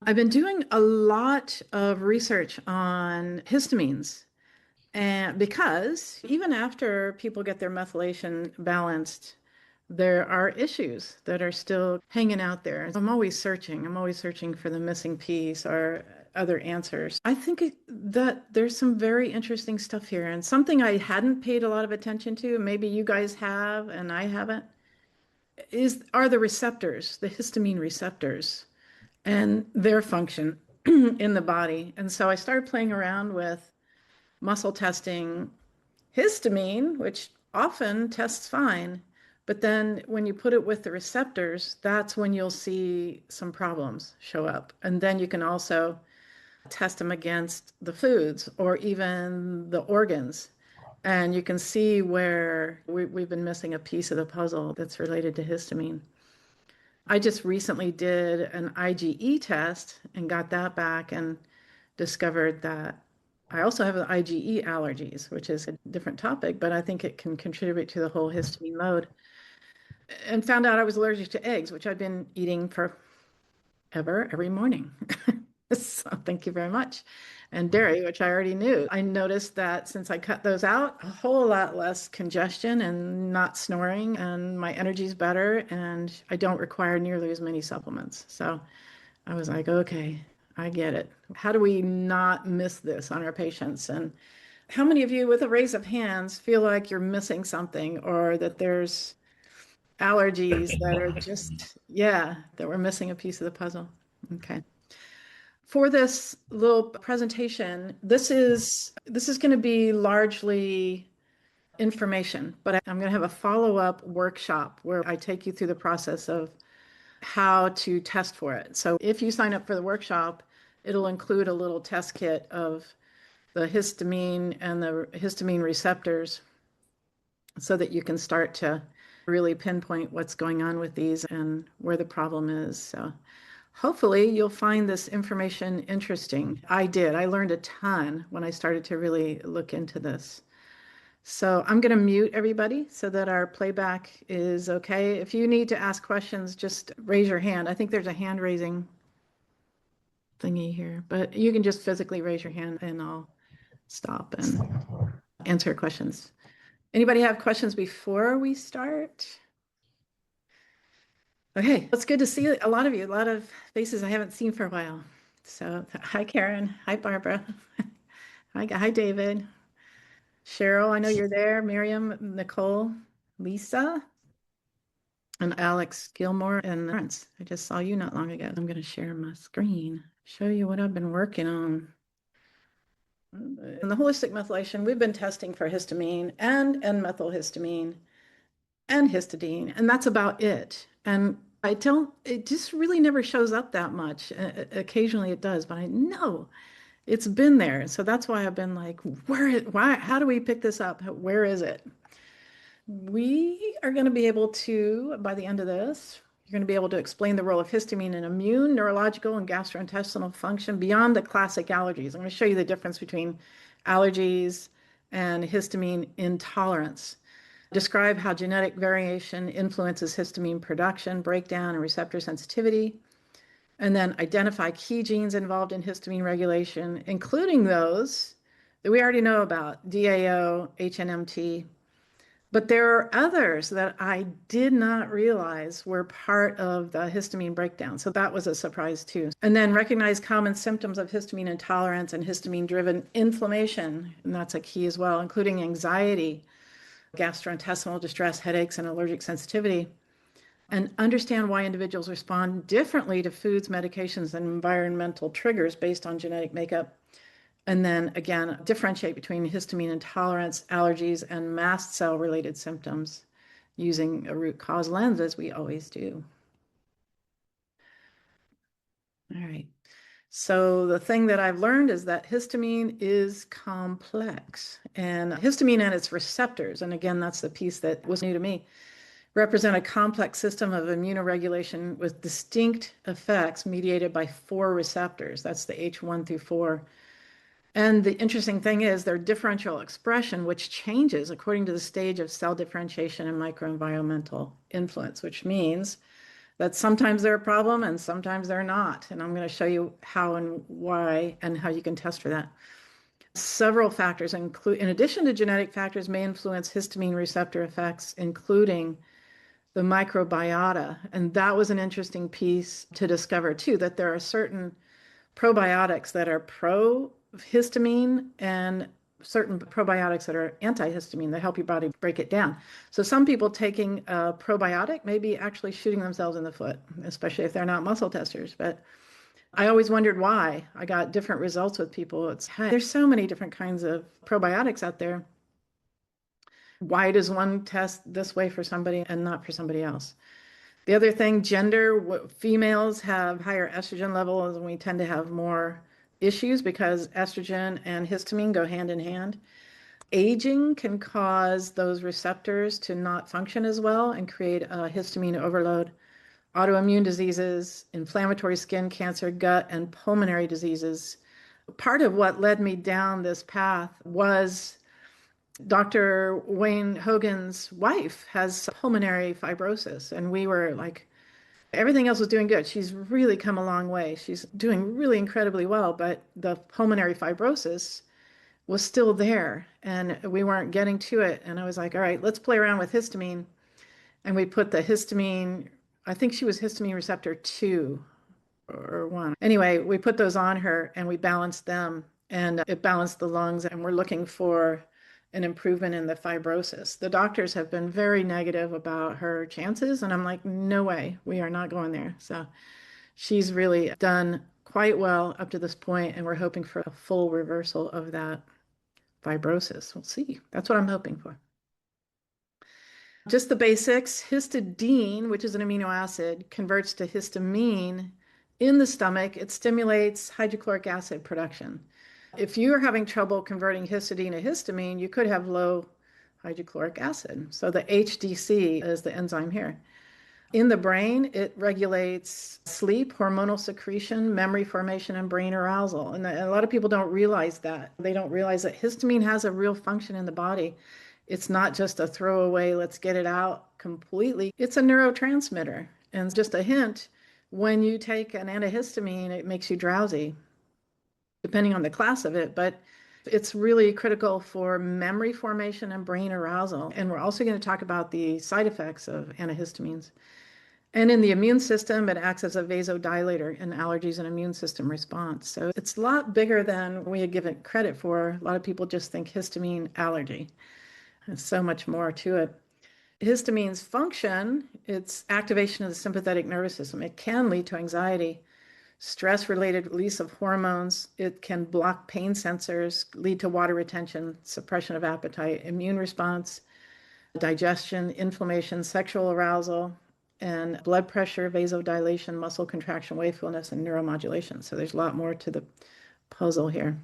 I've been doing a lot of research on histamines, and because even after people get their methylation balanced, there are issues that are still hanging out there. I'm always searching. I'm always searching for the missing piece or other answers. I think that there's some very interesting stuff here, and something I hadn't paid a lot of attention to, maybe you guys have and I haven't, are the receptors, the histamine receptors and their function in the body. And so I started playing around with muscle testing histamine, which often tests fine. But then when you put it with the receptors, that's when you'll see some problems show up. And then you can also test them against the foods or even the organs. And you can see where we've been missing a piece of the puzzle that's related to histamine. I just recently did an IgE test and got that back and discovered that I also have IgE allergies, which is a different topic, but I think it can contribute to the whole histamine load. And found out I was allergic to eggs, which I've been eating forever, every morning. So thank you very much. And dairy, which I already knew. I noticed that since I cut those out, a whole lot less congestion and not snoring, and my energy's better, and I don't require nearly as many supplements. So I was like, okay, I get it. How do we not miss this on our patients? And how many of you, with a raise of hands, feel like you're missing something or that there's allergies that are just, yeah, that we're missing a piece of the puzzle? Okay. For this little presentation, this is going to be largely information, but I'm going to have a follow-up workshop where I take you through the process of how to test for it. So if you sign up for the workshop, it'll include a little test kit of the histamine and the histamine receptors so that you can start to really pinpoint what's going on with these and where the problem is. So hopefully you'll find this information interesting. I did. I learned a ton when I started to really look into this. So I'm going to mute everybody so that our playback is okay. If you need to ask questions, just raise your hand. I think there's a hand raising thingy here, but you can just physically raise your hand and I'll stop and answer questions. Anybody have questions before we start? Okay, it's good to see a lot of you, a lot of faces I haven't seen for a while. So, hi, Karen. Hi, Barbara. Hi, David. Cheryl, I know you're there. Miriam, Nicole, Lisa, and Alex Gilmore and Lawrence. I just saw you not long ago. I'm going to share my screen, show you what I've been working on. In the holistic methylation, we've been testing for histamine and N-methylhistamine and histidine, and that's about it. And it just really never shows up that much. Occasionally it does, but I know it's been there. So that's why I've been like, how do we pick this up? Where is it? We are going to be able to, by the end of this, you're going to be able to explain the role of histamine in immune, neurological, and gastrointestinal function beyond the classic allergies. I'm going to show you the difference between allergies and histamine intolerance. Describe how genetic variation influences histamine production, breakdown, and receptor sensitivity. And then identify key genes involved in histamine regulation, including those that we already know about, DAO, HNMT. But there are others that I did not realize were part of the histamine breakdown. So that was a surprise too. And then recognize common symptoms of histamine intolerance and histamine-driven inflammation. And that's a key as well, including anxiety, gastrointestinal distress, headaches, and allergic sensitivity. And understand why individuals respond differently to foods, medications, and environmental triggers based on genetic makeup. And then again, differentiate between histamine intolerance, allergies, and mast cell related symptoms using a root cause lens, as we always do. All right. So the thing that I've learned is that histamine is complex, and histamine and its receptors, and again, that's the piece that was new to me, represent a complex system of immunoregulation with distinct effects mediated by 4 receptors. That's the H1 through 4. And the interesting thing is their differential expression, which changes according to the stage of cell differentiation and microenvironmental influence, which means that sometimes they're a problem and sometimes they're not. And I'm going to show you how and why and how you can test for that. Several factors, in addition to genetic factors, may influence histamine receptor effects, including the microbiota. And that was an interesting piece to discover too, that there are certain probiotics that are pro-histamine and certain probiotics that are antihistamine that help your body break it down. So some people taking a probiotic may be actually shooting themselves in the foot, especially if they're not muscle testers. But I always wondered why. I got different results with people. There's so many different kinds of probiotics out there. Why does one test this way for somebody and not for somebody else? The other thing, gender, females have higher estrogen levels and we tend to have more issues because estrogen and histamine go hand in hand. Aging can cause those receptors to not function as well and create a histamine overload. Autoimmune diseases, inflammatory skin cancer, gut, and pulmonary diseases. Part of what led me down this path was Dr. Wayne Hogan's wife has pulmonary fibrosis, and we were like, everything else was doing good. She's really come a long way. She's doing really incredibly well, but the pulmonary fibrosis was still there, and we weren't getting to it. And I was like, all right, let's play around with histamine. And we put the histamine, I think she was histamine receptor 2 or 1. Anyway, we put those on her and we balanced them, and it balanced the lungs, and we're looking for an improvement in the fibrosis. The doctors have been very negative about her chances, and I'm like, no way, we are not going there. So she's really done quite well up to this point, and we're hoping for a full reversal of that fibrosis. We'll see. That's what I'm hoping for. Just the basics. Histidine, which is an amino acid, converts to histamine in the stomach. It stimulates hydrochloric acid production. If you're having trouble converting histidine to histamine, you could have low hydrochloric acid. So the HDC is the enzyme here. In the brain, it regulates sleep, hormonal secretion, memory formation, and brain arousal. And a lot of people don't realize that. They don't realize that histamine has a real function in the body. It's not just a throwaway, let's get it out completely. It's a neurotransmitter. And just a hint, when you take an antihistamine, it makes you drowsy, depending on the class of it. But it's really critical for memory formation and brain arousal. And we're also going to talk about the side effects of antihistamines. And in the immune system, it acts as a vasodilator in allergies and immune system response. So it's a lot bigger than we had given credit for. A lot of people just think histamine allergy. There's so much more to it. Histamine's function, it's activation of the sympathetic nervous system. It can lead to anxiety, stress-related release of hormones. It can block pain sensors, lead to water retention, suppression of appetite, immune response, digestion, inflammation, sexual arousal, and blood pressure, vasodilation, muscle contraction, wakefulness, and neuromodulation. So there's a lot more to the puzzle here.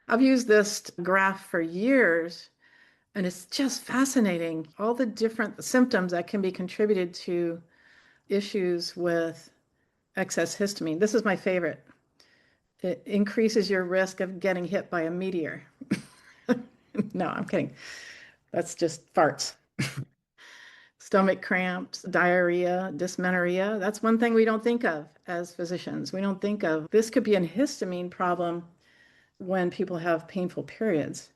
I've used this graph for years, and it's just fascinating. All the different symptoms that can be contributed to issues with excess histamine. This is my favorite. It increases your risk of getting hit by a meteor. No, I'm kidding. That's just farts. Stomach cramps, diarrhea, dysmenorrhea. That's one thing we don't think of as physicians. We don't think of this could be a histamine problem when people have painful periods.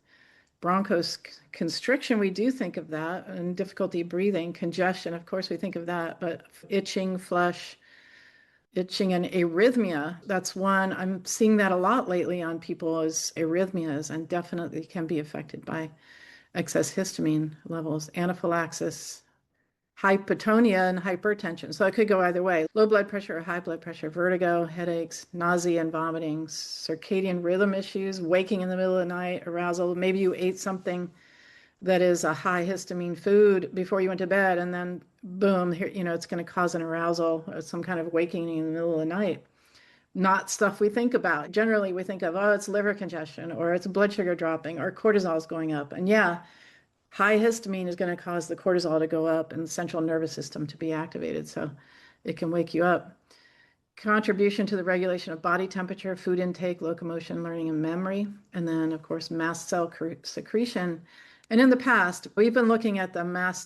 Bronchoconstriction, we do think of that, and difficulty breathing, congestion, of course, we think of that, but itching, flush, itching, and arrhythmia, that's one. I'm seeing that a lot lately on people as arrhythmias, and definitely can be affected by excess histamine levels, anaphylaxis, hypotonia, and hypertension. So it could go either way. Low blood pressure or high blood pressure, vertigo, headaches, nausea and vomiting, circadian rhythm issues, waking in the middle of the night, arousal. Maybe you ate something that is a high histamine food before you went to bed, and then boom, here, it's going to cause an arousal or some kind of waking in the middle of the night. Not stuff we think about. Generally, we think of, oh, it's liver congestion, or it's blood sugar dropping, or cortisol is going up. And yeah, high histamine is going to cause the cortisol to go up and the central nervous system to be activated, so it can wake you up. Contribution to the regulation of body temperature, food intake, locomotion, learning, and memory. And then, of course, mast cell secretion And in the past, we've been looking at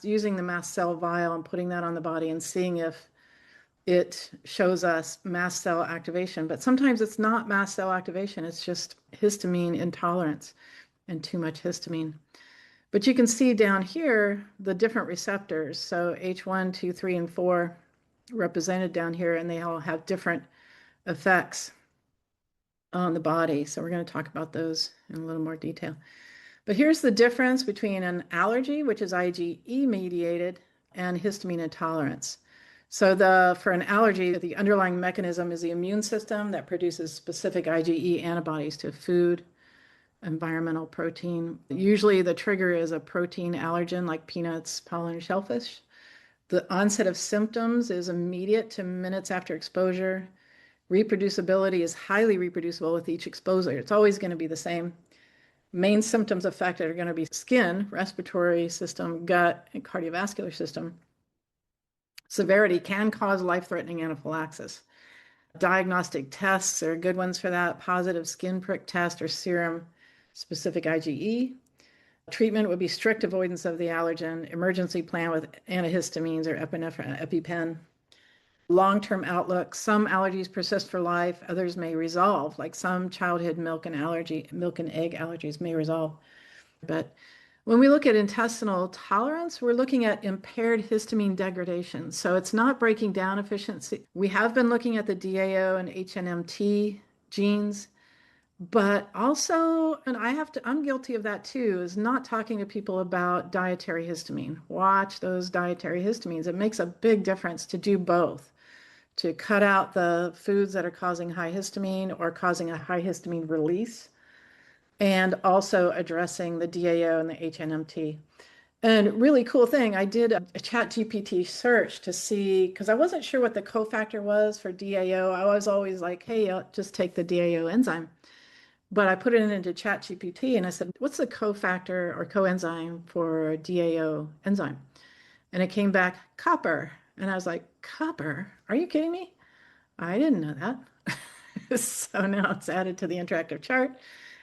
using the mast cell vial and putting that on the body and seeing if it shows us mast cell activation. But sometimes it's not mast cell activation, it's just histamine intolerance and too much histamine. But you can see down here the different receptors. So H1, 2, 3, and 4 represented down here, and they all have different effects on the body. So we're going to talk about those in a little more detail. But here's the difference between an allergy, which is IgE mediated, and histamine intolerance. So for an allergy, the underlying mechanism is the immune system that produces specific IgE antibodies to food, environmental protein. Usually the trigger is a protein allergen like peanuts, pollen, shellfish. The onset of symptoms is immediate to minutes after exposure. Reproducibility is highly reproducible with each exposure. It's always going to be the same. Main symptoms affected are going to be skin, respiratory system, gut, and cardiovascular system. Severity can cause life-threatening anaphylaxis. Diagnostic tests are good ones for that. Positive skin prick test or serum specific IgE. Treatment would be strict avoidance of the allergen, emergency plan with antihistamines or epinephrine, EpiPen. Long-term outlook, some allergies persist for life, others may resolve, like some childhood milk and egg allergies may resolve. But when we look at intestinal tolerance, we're looking at impaired histamine degradation. So it's not breaking down efficiency. We have been looking at the DAO and HNMT genes, but also, and I'm guilty of that too, is not talking to people about dietary histamine. Watch those dietary histamines. It makes a big difference to do both, to cut out the foods that are causing high histamine or causing a high histamine release, and also addressing the DAO and the HNMT. And really cool thing, I did a chat GPT search to see, because I wasn't sure what the cofactor was for DAO. I was always like, hey, I'll just take the DAO enzyme. But I put it into chat GPT and I said, what's the cofactor or coenzyme for DAO enzyme? And it came back copper. And I was like, copper? Are you kidding me? I didn't know that. So now it's added to the interactive chart,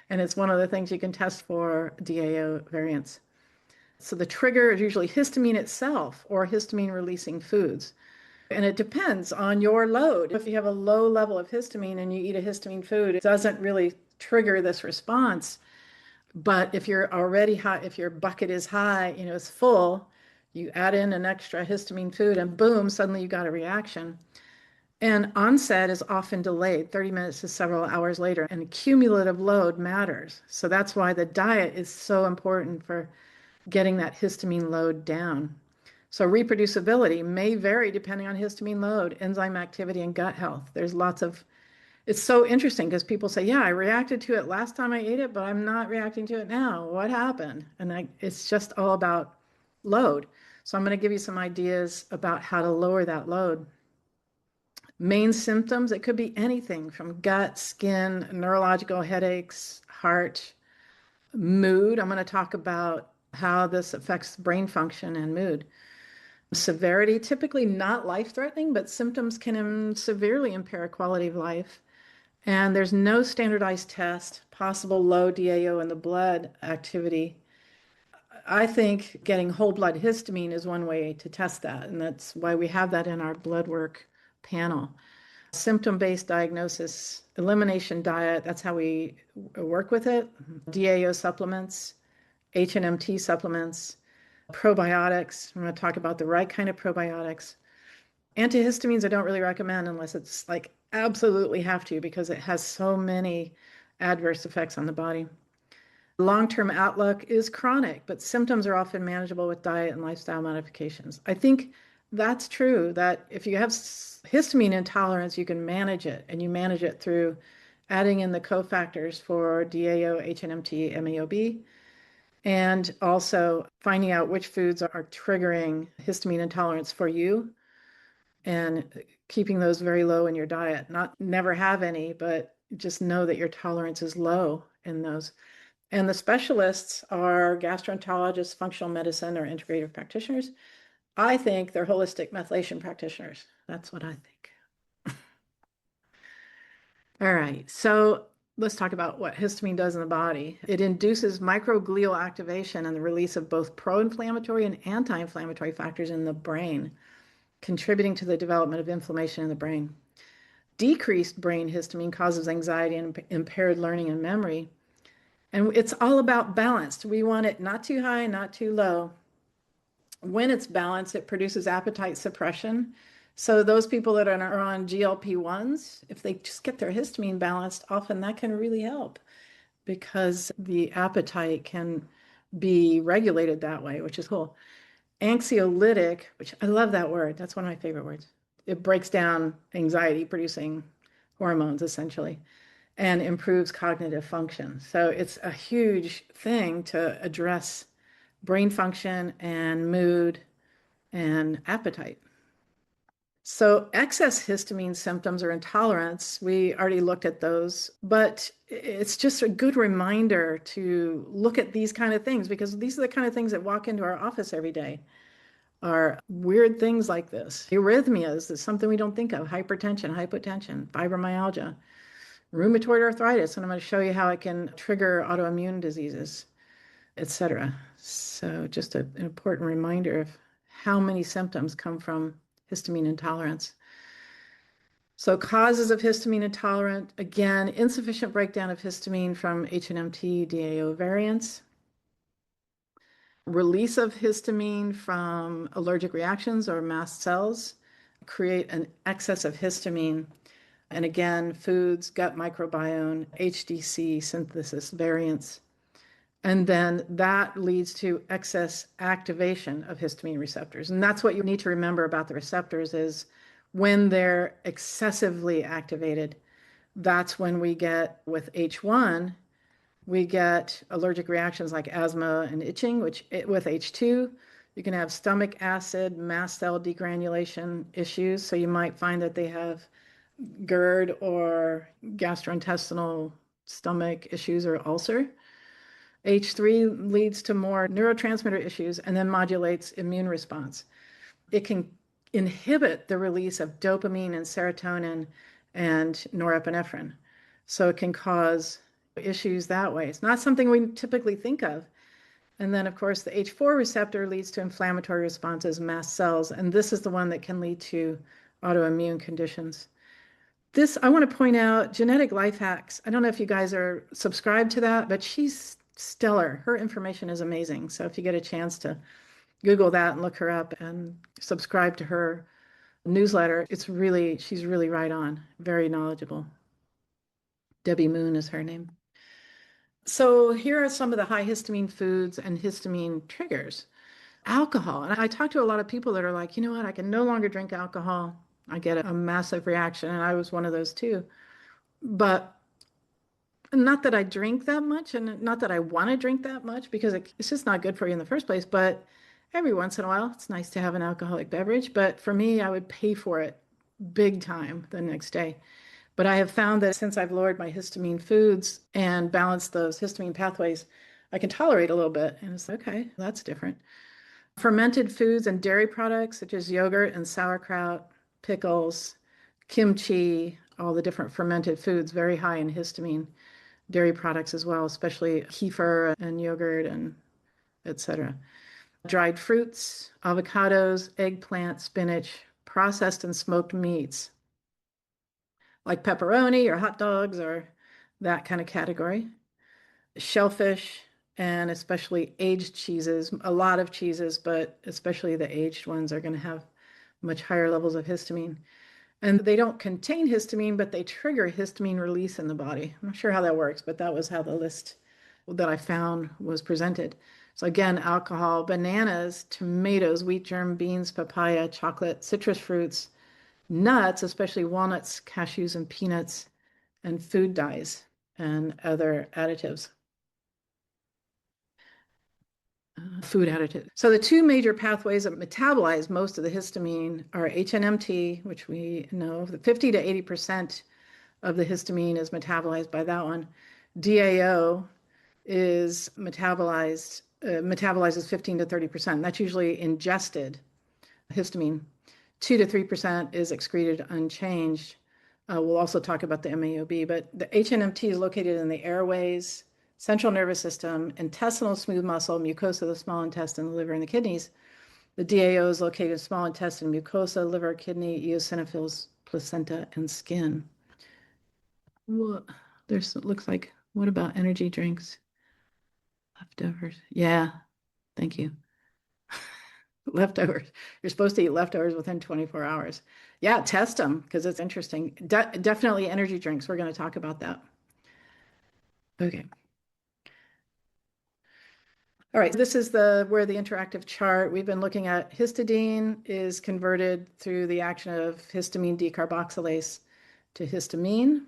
and it's one of the things you can test for DAO variants. So the trigger is usually histamine itself or histamine releasing foods. And it depends on your load. If you have a low level of histamine and you eat a histamine food, it doesn't really trigger this response. But if you're already high, if your bucket is high, it's full, you add in an extra histamine food and boom, suddenly you got a reaction. And onset is often delayed, 30 minutes to several hours later, and cumulative load matters. So that's why the diet is so important for getting that histamine load down. So reproducibility may vary depending on histamine load, enzyme activity, and gut health. It's so interesting because people say, yeah, I reacted to it last time I ate it, but I'm not reacting to it now. What happened? And it's just all about load. So I'm going to give you some ideas about how to lower that load. Main symptoms, it could be anything from gut, skin, neurological headaches, heart, mood. I'm going to talk about how this affects brain function and mood. Severity, typically not life-threatening, but symptoms can severely impair quality of life. And there's no standardized test, possible low DAO in the blood activity. I think getting whole blood histamine is one way to test that, and that's why we have that in our blood work panel. Symptom-based diagnosis, elimination diet, that's how we work with it. DAO supplements, HNMT supplements, probiotics. I'm going to talk about the right kind of probiotics. Antihistamines I don't really recommend unless it's like absolutely have to because it has so many adverse effects on the body. Long-term outlook is chronic, but symptoms are often manageable with diet and lifestyle modifications. I think that's true, that if you have histamine intolerance, you can manage it, and you manage it through adding in the cofactors for DAO, HNMT, MAOB, and also finding out which foods are triggering histamine intolerance for you and keeping those very low in your diet. Not never have any, but just know that your tolerance is low in those. And the specialists are gastroenterologists, functional medicine, or integrative practitioners. I think they're holistic methylation practitioners. That's what I think. All right. So Let's talk about what histamine does in the body. It induces microglial activation and the release of both pro-inflammatory and anti-inflammatory factors in the brain, contributing to the development of inflammation in the brain. Decreased brain histamine causes anxiety and impaired learning and memory. And it's all about balance. We want it not too high, not too low. When it's balanced, it produces appetite suppression. So those people that are on GLP-1s, if they just get their histamine balanced, often that can really help because the appetite can be regulated that way, which is cool. Anxiolytic, which I love that word. That's one of my favorite words. It breaks down anxiety producing hormones essentially and improves cognitive function. So it's a huge thing to address brain function and mood and appetite. So excess histamine symptoms or intolerance, we already looked at those, but it's just a good reminder to look at these kind of things because these are the kind of things that walk into our office every day are weird things like this. Arrhythmias is something we don't think of. Hypertension, hypotension, fibromyalgia, rheumatoid arthritis, and I'm going to show you how it can trigger autoimmune diseases, etc. So just an important reminder of how many symptoms come from histamine intolerance. So causes of histamine intolerant, again, insufficient breakdown of histamine from HNMT DAO variants, release of histamine from allergic reactions or mast cells create an excess of histamine. And again, foods, gut microbiome, HDC synthesis variants. And then that leads to excess activation of histamine receptors. And that's what you need to remember about the receptors is when they're excessively activated, that's when we get with H1, we get allergic reactions like asthma and itching, which with H2, you can have stomach acid, mast cell degranulation issues. So you might find that they have GERD or gastrointestinal stomach issues or ulcer. H3 leads to more neurotransmitter issues and then modulates immune response. It can inhibit the release of dopamine and serotonin and norepinephrine. So it can cause issues that way. It's not something we typically think of. And then, of course, the H4 receptor leads to inflammatory responses, mast cells, and this is the one that can lead to autoimmune conditions. This, I want to point out, Genetic Life Hacks. I don't know if you guys are subscribed to that, but she's stellar. Her information is amazing. So if you get a chance to Google that and look her up and subscribe to her newsletter, she's really right on, very knowledgeable. Debbie Moon is her name. So here are some of the high histamine foods and histamine triggers. Alcohol. And I talk to a lot of people that are like, you know what, I can no longer drink alcohol. I get a massive reaction, and I was one of those too. But not that I drink that much and not that I want to drink that much because it's just not good for you in the first place. But every once in a while, it's nice to have an alcoholic beverage. But for me, I would pay for it big time the next day. But I have found that since I've lowered my histamine foods and balanced those histamine pathways, I can tolerate a little bit. And it's okay, that's different. Fermented foods and dairy products such as yogurt and sauerkraut, pickles, kimchi, all the different fermented foods, very high in histamine. Dairy products as well, especially kefir and yogurt and etc. Dried fruits, avocados, eggplant, spinach, processed and smoked meats like pepperoni or hot dogs or that kind of category. Shellfish and especially aged cheeses, a lot of cheeses, but especially the aged ones are going to have much higher levels of histamine. And they don't contain histamine, but they trigger histamine release in the body. I'm not sure how that works, but that was how the list that I found was presented. So again, alcohol, bananas, tomatoes, wheat germ, beans, papaya, chocolate, citrus fruits, nuts, especially walnuts, cashews, and peanuts, and food dyes and other additives. Food additives. So the two major pathways that metabolize most of the histamine are HNMT, which we know the 50 to 80% of the histamine is metabolized by that one. DAO is metabolizes 15 to 30%. That's usually ingested histamine. 2 to 3% is excreted unchanged. We'll also talk about the MAOB, but the HNMT is located in the airways, central nervous system, intestinal smooth muscle, mucosa of the small intestine, the liver, and the kidneys. The DAO is located in small intestine, mucosa, liver, kidney, eosinophils, placenta, and skin. Well, there's, it looks like, what about energy drinks? Leftovers. Yeah, thank you. Leftovers. You're supposed to eat leftovers within 24 hours. Yeah, test them because it's interesting. Definitely energy drinks. We're going to talk about that. Okay. All right, this is where the interactive chart. We've been looking at histidine is converted through the action of histamine decarboxylase to histamine.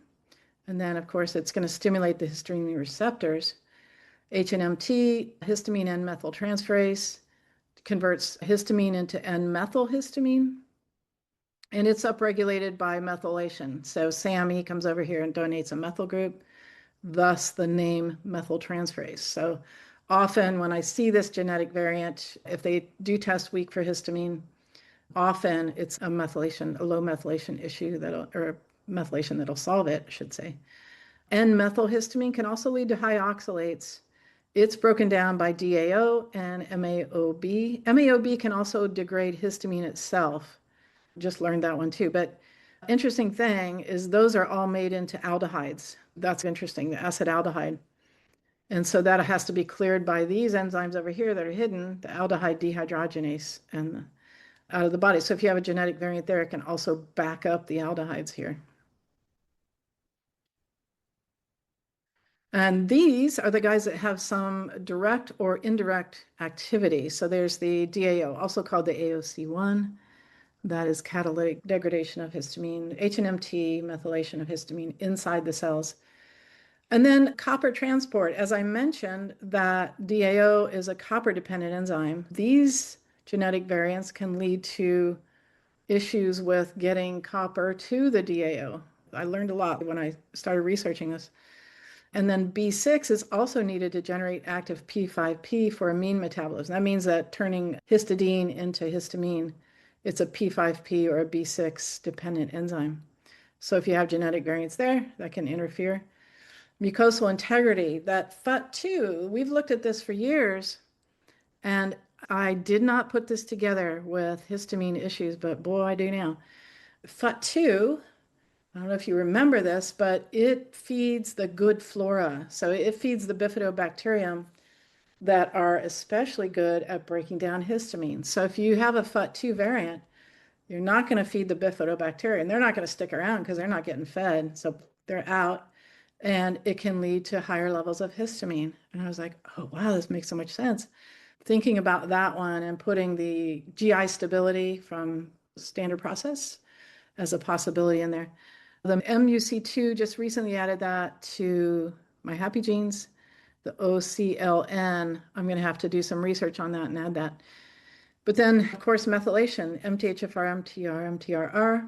And then, of course, it's going to stimulate the histamine receptors. HNMT, histamine N-methyltransferase, converts histamine into N-methylhistamine, and it's upregulated by methylation. So SAMe comes over here and donates a methyl group, thus the name methyltransferase. So often when I see this genetic variant, if they do test weak for histamine, often it's a methylation, a low methylation issue that'll, or methylation that'll solve it, I should say. N-methylhistamine can also lead to high oxalates. It's broken down by DAO and MAOB. MAOB can also degrade histamine itself. Just learned that one too. But interesting thing is those are all made into aldehydes. That's interesting, the acetaldehyde. And so that has to be cleared by these enzymes over here that are hidden, the aldehyde dehydrogenase, and out of the body. So if you have a genetic variant there, it can also back up the aldehydes here. And these are the guys that have some direct or indirect activity. So there's the DAO, also called the AOC1. That is catalytic degradation of histamine, HNMT, methylation of histamine inside the cells. And then copper transport. As I mentioned, that DAO is a copper-dependent enzyme. These genetic variants can lead to issues with getting copper to the DAO. I learned a lot when I started researching this. And then B6 is also needed to generate active P5P for amine metabolism. That means that turning histidine into histamine, it's a P5P or a B6 dependent enzyme. So if you have genetic variants there, that can interfere. Mucosal integrity, that FUT2, we've looked at this for years, and I did not put this together with histamine issues, but boy, I do now. FUT2, I don't know if you remember this, but it feeds the good flora. So it feeds the bifidobacterium that are especially good at breaking down histamine. So if you have a FUT2 variant, you're not going to feed the bifidobacteria, and they're not going to stick around because they're not getting fed. So they're out, and it can lead to higher levels of histamine. And I was like, oh, wow, this makes so much sense. Thinking about that one and putting the GI stability from standard process as a possibility in there. The MUC2 just recently added that to MyHappyGenes. The OCLN, I'm going to have to do some research on that and add that. But then, of course, methylation, MTHFR, MTR, MTRR,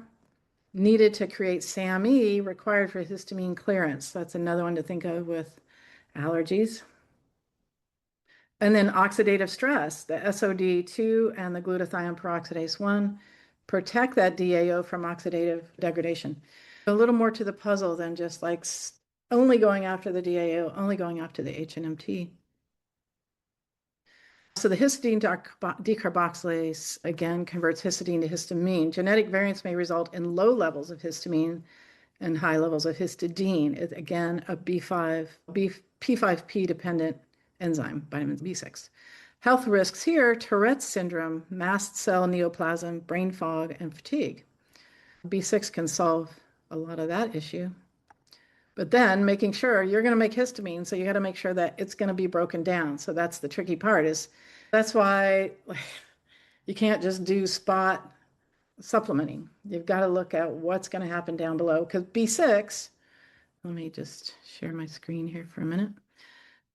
needed to create SAMe required for histamine clearance. That's another one to think of with allergies. And then oxidative stress, the SOD2 and the glutathione peroxidase 1 protect that DAO from oxidative degradation. A little more to the puzzle than just like only going after the DAO, only going after the HNMT. So the histidine decarboxylase, again, converts histidine to histamine. Genetic variants may result in low levels of histamine and high levels of histidine. It's, again, a P5P dependent enzyme, vitamin B6. Health risks here, Tourette's syndrome, mast cell neoplasm, brain fog, and fatigue. B6 can solve a lot of that issue. But then making sure you're going to make histamine, so you got to make sure that it's going to be broken down. So that's the tricky part, is that's why you can't just do spot supplementing. You've got to look at what's going to happen down below, because B6, let me just share my screen here for a minute.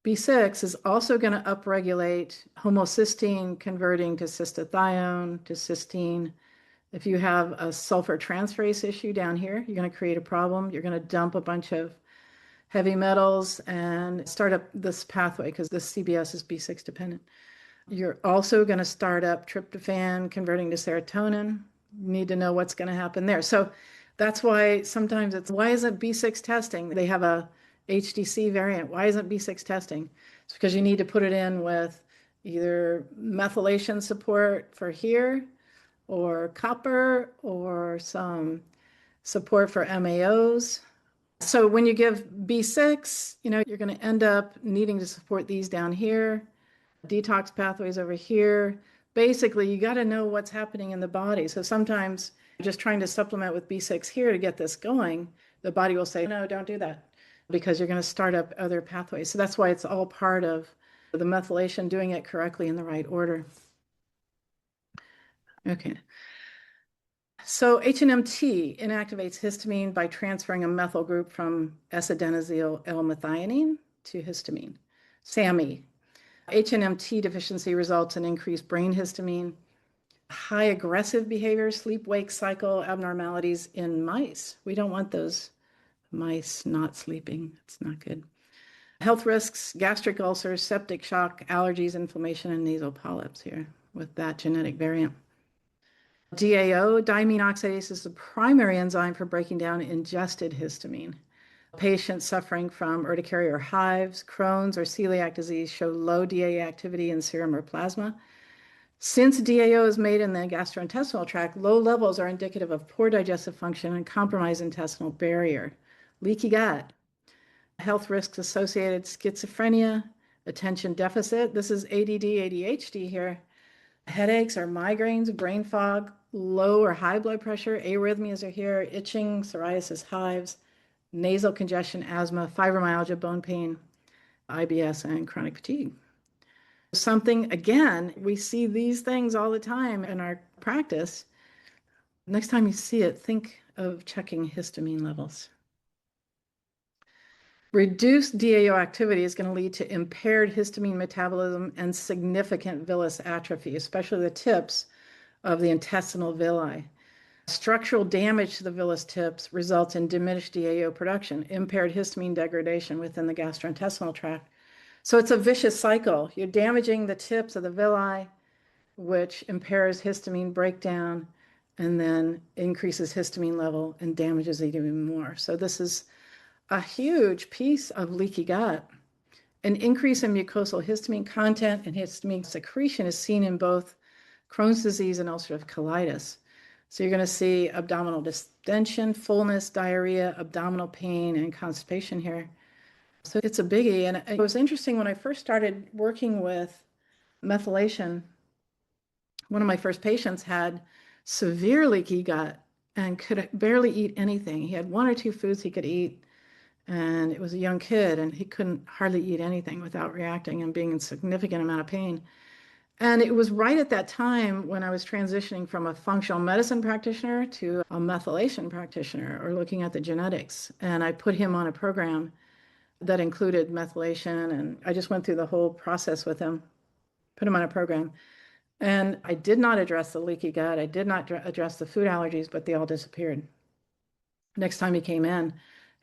B6 is also going to upregulate homocysteine, converting to cystathione, to cysteine. If you have a sulfur transferase issue down here, you're going to create a problem. You're going to dump a bunch of heavy metals and start up this pathway, because this CBS is B6 dependent. You're also going to start up tryptophan, converting to serotonin. You need to know what's going to happen there. So That's why sometimes why isn't B6 testing? They have a HDC variant. Why isn't B6 testing? It's because you need to put it in with either methylation support for here or copper or some support for MAOs. So when you give B6, you're going to end up needing to support these down here, detox pathways over here. Basically, you got to know what's happening in the body. So sometimes just trying to supplement with B6 here to get this going, the body will say, no, don't do that because you're going to start up other pathways. So that's why it's all part of the methylation, doing it correctly in the right order. Okay. So HNMT inactivates histamine by transferring a methyl group from S-adenosyl L-methionine to histamine. SAMe. HNMT deficiency results in increased brain histamine, high aggressive behavior, sleep-wake cycle abnormalities in mice. We don't want those mice not sleeping. It's not good. Health risks, gastric ulcers, septic shock, allergies, inflammation, and nasal polyps here with that genetic variant. DAO, diamine oxidase, is the primary enzyme for breaking down ingested histamine. Patients suffering from urticaria or hives, Crohn's, or celiac disease show low DAO activity in serum or plasma. Since DAO is made in the gastrointestinal tract, low levels are indicative of poor digestive function and compromised intestinal barrier. Leaky gut, health risks associated schizophrenia, attention deficit. This is ADD, ADHD here. Headaches or migraines, brain fog, low or high blood pressure, arrhythmias are here, itching, psoriasis, hives, nasal congestion, asthma, fibromyalgia, bone pain, IBS, and chronic fatigue. Something, again, we see these things all the time in our practice. Next time you see it, think of checking histamine levels. Reduced DAO activity is going to lead to impaired histamine metabolism and significant villus atrophy, especially the tips of the intestinal villi. Structural damage to the villus tips results in diminished DAO production, impaired histamine degradation within the gastrointestinal tract. So it's a vicious cycle. You're damaging the tips of the villi, which impairs histamine breakdown and then increases histamine level and damages it even more. So this is a huge piece of leaky gut. An increase in mucosal histamine content and histamine secretion is seen in both Crohn's disease and ulcerative colitis. So you're going to see abdominal distension, fullness, diarrhea, abdominal pain, and constipation here. So it's a biggie. And it was interesting when I first started working with methylation, one of my first patients had severe leaky gut and could barely eat anything. He had one or two foods he could eat, and it was a young kid, and he couldn't hardly eat anything without reacting and being in significant amount of pain. And it was right at that time when I was transitioning from a functional medicine practitioner to a methylation practitioner, or looking at the genetics. And I put him on a program that included methylation, and I just went through the whole process with him, put him on a program. And I did not address the leaky gut. I did not address the food allergies, but they all disappeared. Next time he came in,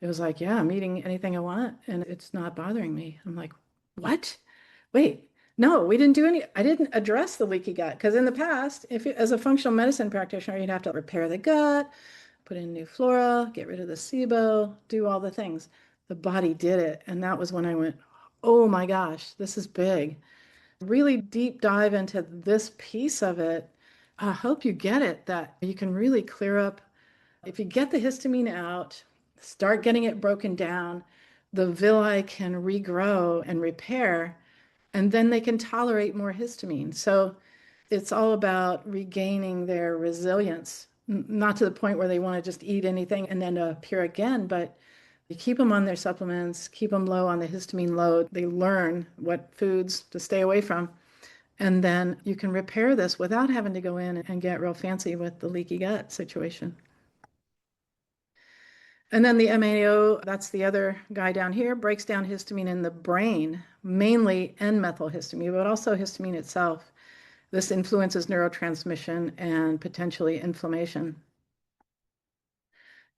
it was like, yeah, I'm eating anything I want, and it's not bothering me. I'm like, what? Wait, no, we didn't do any. I didn't address the leaky gut, because in the past, if you, as a functional medicine practitioner, you'd have to repair the gut, put in new flora, get rid of the SIBO, do all the things. The body did it, and that was when I went, oh my gosh, this is big. Really deep dive into this piece of it. I hope you get it, that you can really clear up. If you get the histamine out, start getting it broken down, the villi can regrow and repair, and then they can tolerate more histamine. So it's all about regaining their resilience, not to the point where they want to just eat anything and then appear again, but you keep them on their supplements, keep them low on the histamine load. They learn what foods to stay away from. And then you can repair this without having to go in and get real fancy with the leaky gut situation. And then the MAO, that's the other guy down here, breaks down histamine in the brain, mainly N-methylhistamine, but also histamine itself. This influences neurotransmission and potentially inflammation.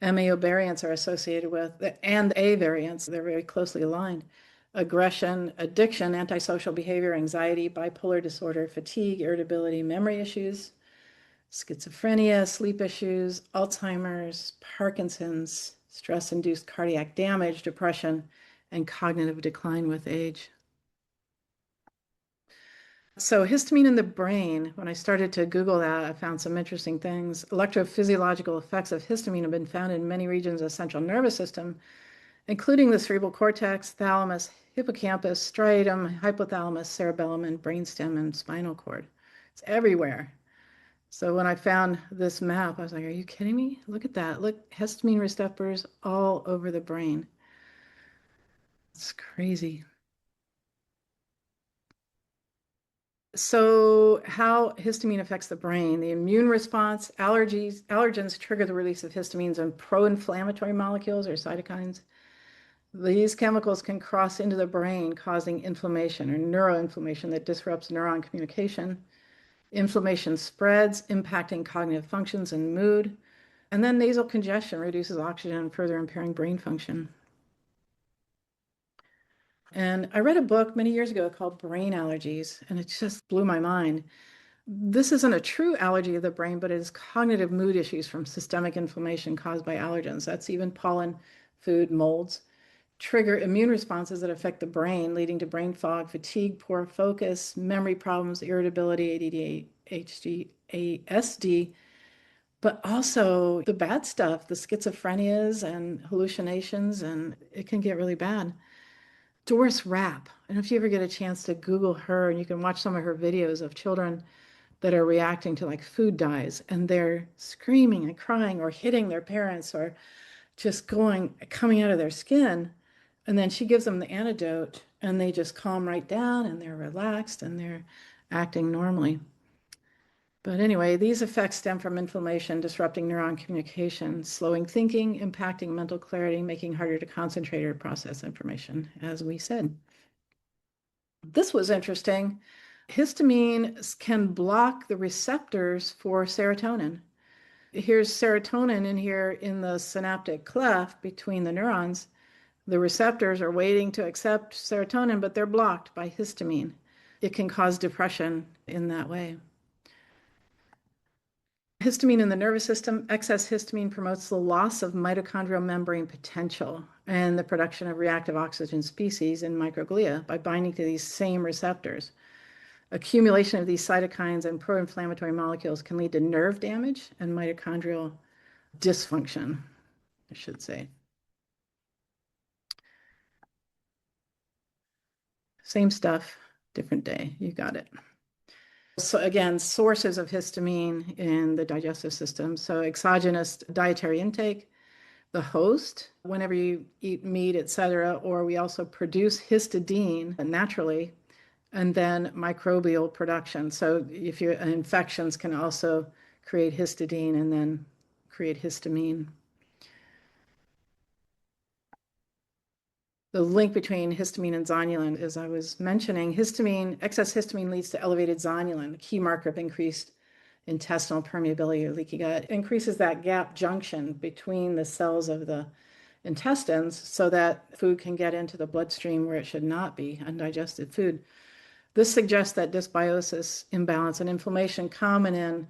MAO variants are associated with, and A variants, they're very closely aligned. Aggression, addiction, antisocial behavior, anxiety, bipolar disorder, fatigue, irritability, memory issues. schizophrenia, sleep issues, Alzheimer's, Parkinson's, stress-induced cardiac damage, depression, and cognitive decline with age. So histamine in the brain, when I started to Google that, I found some interesting things. Electrophysiological effects of histamine have been found in many regions of the central nervous system, including the cerebral cortex, thalamus, hippocampus, striatum, hypothalamus, cerebellum, and brainstem and spinal cord. It's everywhere. So when I found this map, I was like, are you kidding me? Look at that. Look, histamine receptors all over the brain. It's crazy. So how histamine affects the brain, the immune response, allergens trigger the release of histamines and pro-inflammatory molecules or cytokines. These chemicals can cross into the brain, causing inflammation or neuroinflammation that disrupts neuron communication. Inflammation spreads, impacting cognitive functions and mood. And then nasal congestion reduces oxygen, further impairing brain function. And I read a book many years ago called Brain Allergies, and it just blew my mind. This isn't a true allergy of the brain, but it is cognitive mood issues from systemic inflammation caused by allergens. That's even pollen, food, molds, trigger immune responses that affect the brain, leading to brain fog, fatigue, poor focus, memory problems, irritability, ADD, HD, ASD, but also the bad stuff, the schizophrenias and hallucinations, and it can get really bad. Doris Rapp, I don't know if you ever get a chance to Google her and you can watch some of her videos of children that are reacting to like food dyes and they're screaming and crying or hitting their parents or just coming out of their skin. And then she gives them the antidote and they just calm right down and they're relaxed and they're acting normally. But anyway, these effects stem from inflammation, disrupting neuron communication, slowing thinking, impacting mental clarity, making it harder to concentrate or process information, as we said. This was interesting. Histamine can block the receptors for serotonin. Here's serotonin in here in the synaptic cleft between the neurons. The receptors are waiting to accept serotonin, but they're blocked by histamine. It can cause depression in that way. Histamine in the nervous system, excess histamine promotes the loss of mitochondrial membrane potential and the production of reactive oxygen species in microglia by binding to these same receptors. Accumulation of these cytokines and pro-inflammatory molecules can lead to nerve damage and mitochondrial dysfunction, I should say. Same stuff, different day. You got it. So again, sources of histamine in the digestive system. So exogenous dietary intake, the host, whenever you eat meat, etc., or we also produce histidine naturally, and then microbial production. So if your infections can also create histidine and then create histamine. The link between histamine and zonulin, as I was mentioning, excess histamine leads to elevated zonulin, a key marker of increased intestinal permeability or leaky gut. It increases that gap junction between the cells of the intestines so that food can get into the bloodstream where it should not be, undigested food. This suggests that dysbiosis, imbalance, and inflammation common in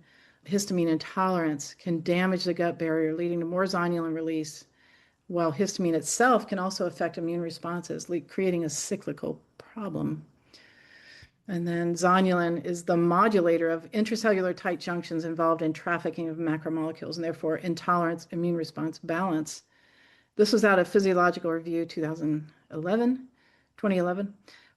histamine intolerance can damage the gut barrier, leading to more zonulin release, while histamine itself can also affect immune responses, creating a cyclical problem. And then zonulin is the modulator of intracellular tight junctions involved in trafficking of macromolecules and therefore intolerance, immune response balance. This was out of Physiological Review 2011.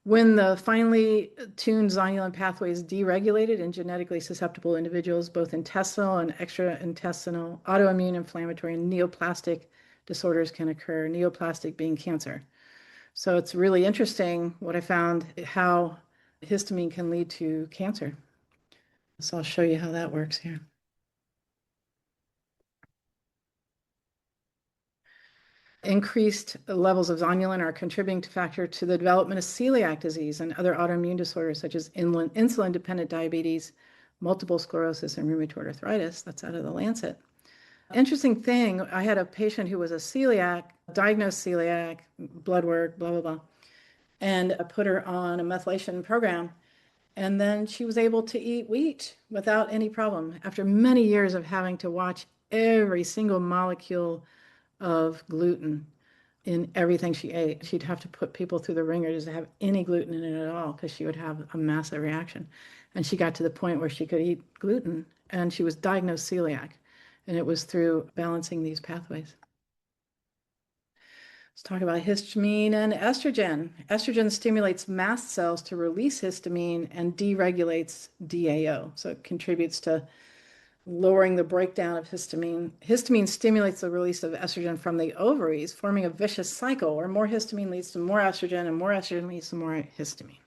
When the finely tuned zonulin pathway is deregulated in genetically susceptible individuals, both intestinal and extraintestinal, autoimmune, inflammatory, and neoplastic disorders can occur, neoplastic being cancer. So it's really interesting what I found, how histamine can lead to cancer. So I'll show you how that works here. Increased levels of zonulin are a contributing factor to the development of celiac disease and other autoimmune disorders such as insulin-dependent diabetes, multiple sclerosis, and rheumatoid arthritis. That's out of the Lancet. Interesting thing, I had a patient who was a celiac, diagnosed celiac, blood work, blah, blah, blah, and I put her on a methylation program. And then she was able to eat wheat without any problem after many years of having to watch every single molecule of gluten in everything she ate. She'd have to put people through the ringer just to have any gluten in it at all because she would have a massive reaction. And she got to the point where she could eat gluten and she was diagnosed celiac. And it was through balancing these pathways. Let's talk about histamine and estrogen. Estrogen stimulates mast cells to release histamine and deregulates DAO. So it contributes to lowering the breakdown of histamine. Histamine stimulates the release of estrogen from the ovaries, forming a vicious cycle where more histamine leads to more estrogen and more estrogen leads to more histamine.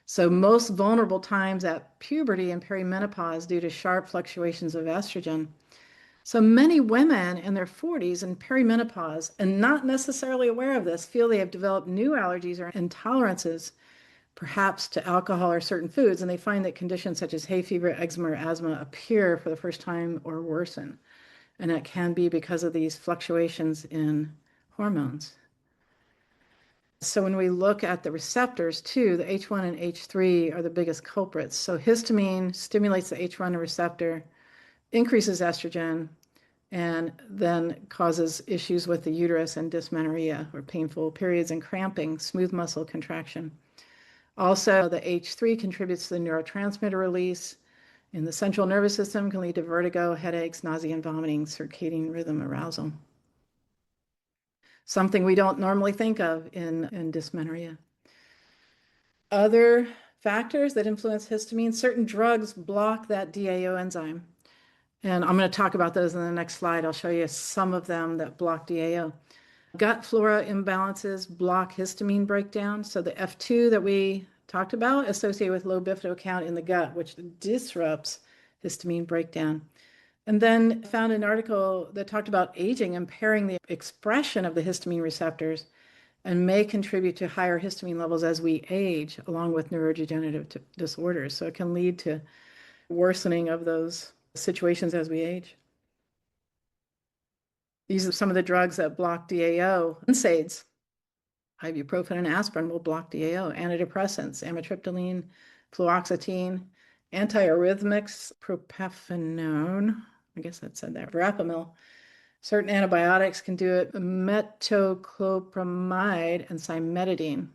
So most vulnerable times at puberty and perimenopause due to sharp fluctuations of estrogen. So many women in their 40s and perimenopause, and not necessarily aware of this, feel they have developed new allergies or intolerances, perhaps to alcohol or certain foods, and they find that conditions such as hay fever, eczema, or asthma appear for the first time or worsen. And it can be because of these fluctuations in hormones. So when we look at the receptors too, the H1 and H3 are the biggest culprits. So histamine stimulates the H1 receptor, increases estrogen, and then causes issues with the uterus and dysmenorrhea, or painful periods and cramping, smooth muscle contraction. Also, the H3 contributes to the neurotransmitter release in the central nervous system, can lead to vertigo, headaches, nausea, and vomiting, circadian rhythm arousal. Something we don't normally think of in dysmenorrhea. Other factors that influence histamine, certain drugs block that DAO enzyme. And I'm going to talk about those in the next slide. I'll show you some of them that block DAO. Gut flora imbalances block histamine breakdown. So the F2 that we talked about associated with low bifido count in the gut, which disrupts histamine breakdown. And then found an article that talked about aging impairing the expression of the histamine receptors and may contribute to higher histamine levels as we age, along with neurodegenerative disorders. So it can lead to worsening of those situations as we age. These are some of the drugs that block DAO. NSAIDs, ibuprofen and aspirin will block DAO. Antidepressants, amitriptyline, fluoxetine, antiarrhythmics, propafenone, I guess that said that, verapamil. Certain antibiotics can do it, metoclopramide and cimetidine.